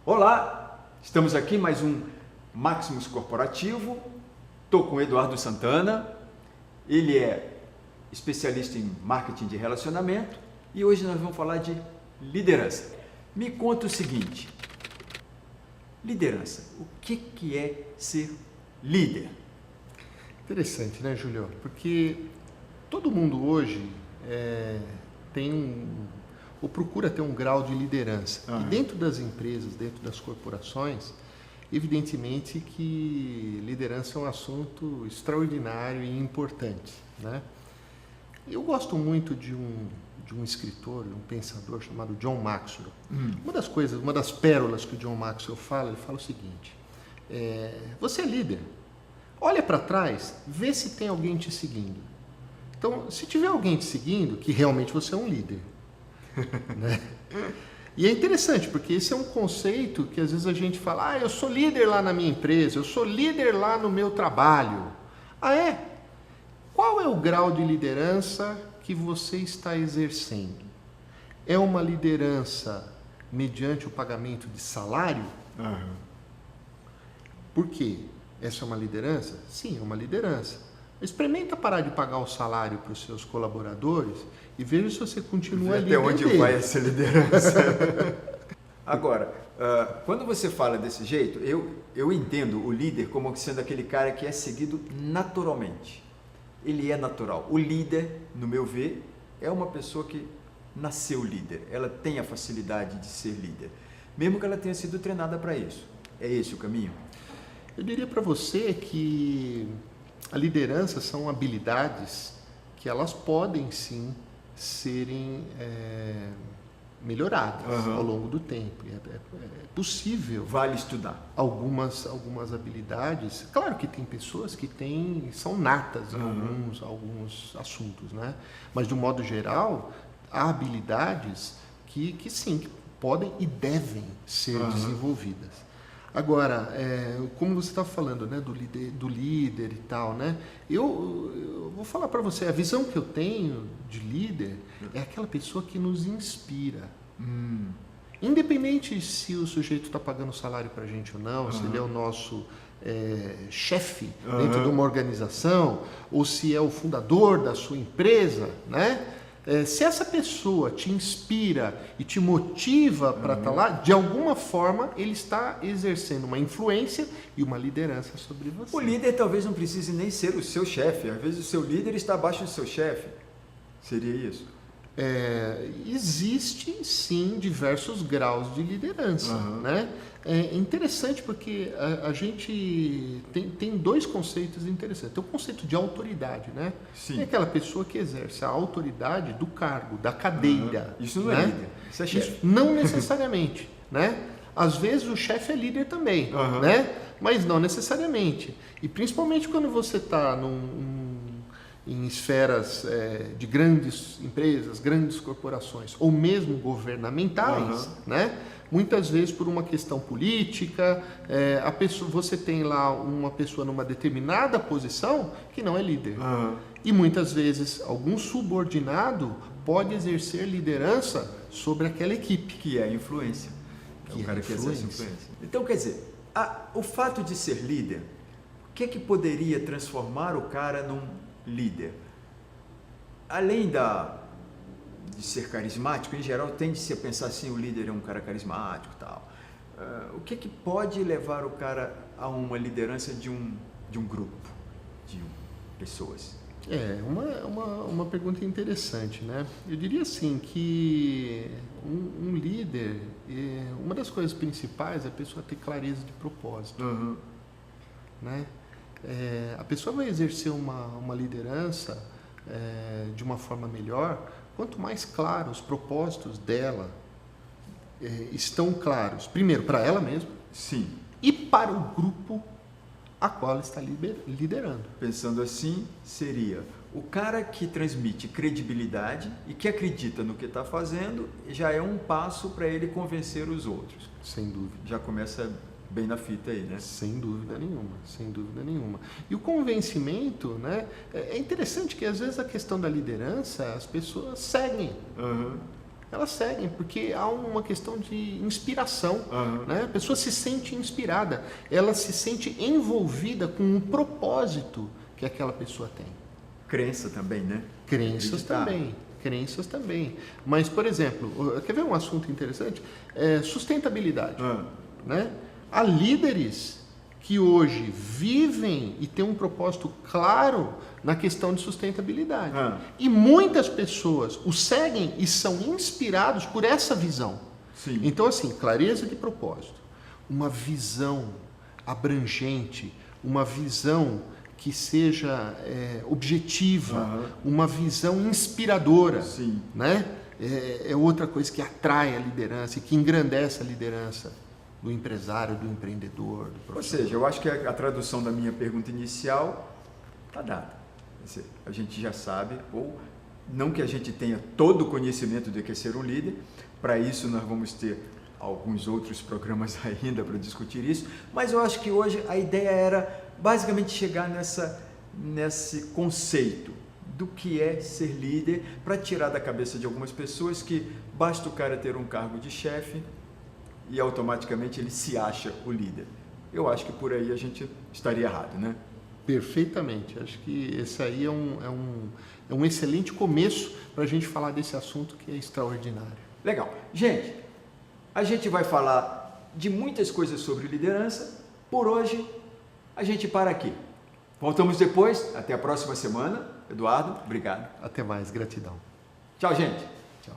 Olá, estamos aqui mais um Maximus Corporativo. Estou com o Eduardo Santana, ele é especialista em marketing de relacionamento e hoje nós vamos falar de liderança. Me conta o seguinte, liderança, o que é ser líder? Interessante, né, Júlio? Porque todo mundo hoje ou procura ter um grau de liderança. E dentro das empresas, dentro das corporações, evidentemente que liderança é um assunto extraordinário e importante, né? Eu gosto muito de um escritor, um pensador chamado John Maxwell. Uma das pérolas que o John Maxwell fala, ele fala o seguinte: você é líder. Olha para trás, vê se tem alguém te seguindo. Então, se tiver alguém te seguindo, que realmente você é um líder. Né? E é interessante, porque esse é um conceito que às vezes a gente fala, eu sou líder lá na minha empresa, eu sou líder lá no meu trabalho. Qual é o grau de liderança que você está exercendo? É uma liderança mediante o pagamento de salário? Por quê? Essa é uma liderança? Sim, é uma liderança. Experimenta parar de pagar o salário para os seus colaboradores e veja se você continua líder. Até onde vai essa liderança? Agora, quando você fala desse jeito, eu entendo o líder como sendo aquele cara que é seguido naturalmente. Ele é natural. O líder, no meu ver, é uma pessoa que nasceu líder. Ela tem a facilidade de ser líder, mesmo que ela tenha sido treinada para isso. É esse o caminho? Eu diria para você que a liderança são habilidades que elas podem sim serem melhoradas ao longo do tempo. É possível. Vale estudar. Algumas habilidades. Claro que tem pessoas que são natas em alguns assuntos, né? Mas de um modo geral, há habilidades que sim, que podem e devem ser desenvolvidas. Agora, como você estava falando, né, do líder e tal, né? Eu vou falar para você, a visão que eu tenho de líder é aquela pessoa que nos inspira. Independente se o sujeito está pagando salário para a gente ou não, se ele é o nosso chefe dentro de uma organização, ou se é o fundador da sua empresa, né? Se essa pessoa te inspira e te motiva para estar lá, de alguma forma ele está exercendo uma influência e uma liderança sobre você. O líder talvez não precise nem ser o seu chefe, às vezes o seu líder está abaixo do seu chefe. Seria isso? Existe sim diversos graus de liderança, né? É interessante porque a gente tem dois conceitos interessantes. Tem o conceito de autoridade, né? Sim. É aquela pessoa que exerce a autoridade do cargo, da cadeira. Isso não é líder, isso é chefe. Não necessariamente, né? Às vezes o chefe é líder também, né? Mas não necessariamente. E principalmente quando você está em esferas de grandes empresas, grandes corporações, ou mesmo governamentais, né? Muitas vezes por uma questão política, você tem lá uma pessoa numa determinada posição que não é líder. E muitas vezes algum subordinado pode exercer liderança sobre aquela equipe. Que é a influência. É o cara que exerce influência. Então, quer dizer, o fato de ser líder, o que poderia transformar o cara num líder? Além de ser carismático, em geral tende-se a pensar assim, o líder é um cara carismático e tal. O que pode levar o cara a uma liderança de um grupo, de pessoas? Uma pergunta interessante, né? Eu diria assim que um líder, uma das coisas principais é a pessoa ter clareza de propósito, né? A pessoa vai exercer uma liderança de uma forma melhor quanto mais claros os propósitos dela estão claros. Primeiro, para ela mesma. Sim. E para o grupo a qual ela está liderando. Pensando assim, seria o cara que transmite credibilidade e que acredita no que está fazendo, já é um passo para ele convencer os outros. Sem dúvida. Já começa bem na fita aí, né? Sem dúvida nenhuma, sem dúvida nenhuma. E o convencimento, né? É interessante que às vezes a questão da liderança, as pessoas seguem. elas seguem, porque há uma questão de inspiração. Né? A pessoa se sente inspirada, ela se sente envolvida com um propósito que aquela pessoa tem. Crença também, né? Crenças também. Mas, por exemplo, quer ver um assunto interessante? Sustentabilidade. Né? Há líderes que hoje vivem e têm um propósito claro na questão de sustentabilidade. E muitas pessoas o seguem e são inspirados por essa visão. Sim. Então, assim, clareza de propósito, uma visão abrangente, uma visão que seja objetiva, uma visão inspiradora. Sim. Né? É outra coisa que atrai a liderança e que engrandece a liderança do empresário, do empreendedor, do profissional. Ou seja, eu acho que a tradução da minha pergunta inicial está dada. A gente já sabe, ou não que a gente tenha todo o conhecimento do que é ser um líder, para isso nós vamos ter alguns outros programas ainda para discutir isso, mas eu acho que hoje a ideia era basicamente chegar nesse conceito do que é ser líder, para tirar da cabeça de algumas pessoas que basta o cara ter um cargo de chefe e automaticamente ele se acha o líder. Eu acho que por aí a gente estaria errado, né? Perfeitamente. Acho que esse aí é um excelente começo para a gente falar desse assunto que é extraordinário. Legal. Gente, a gente vai falar de muitas coisas sobre liderança. Por hoje, a gente para aqui. Voltamos depois. Até a próxima semana. Eduardo, obrigado. Até mais. Gratidão. Tchau, gente. Tchau.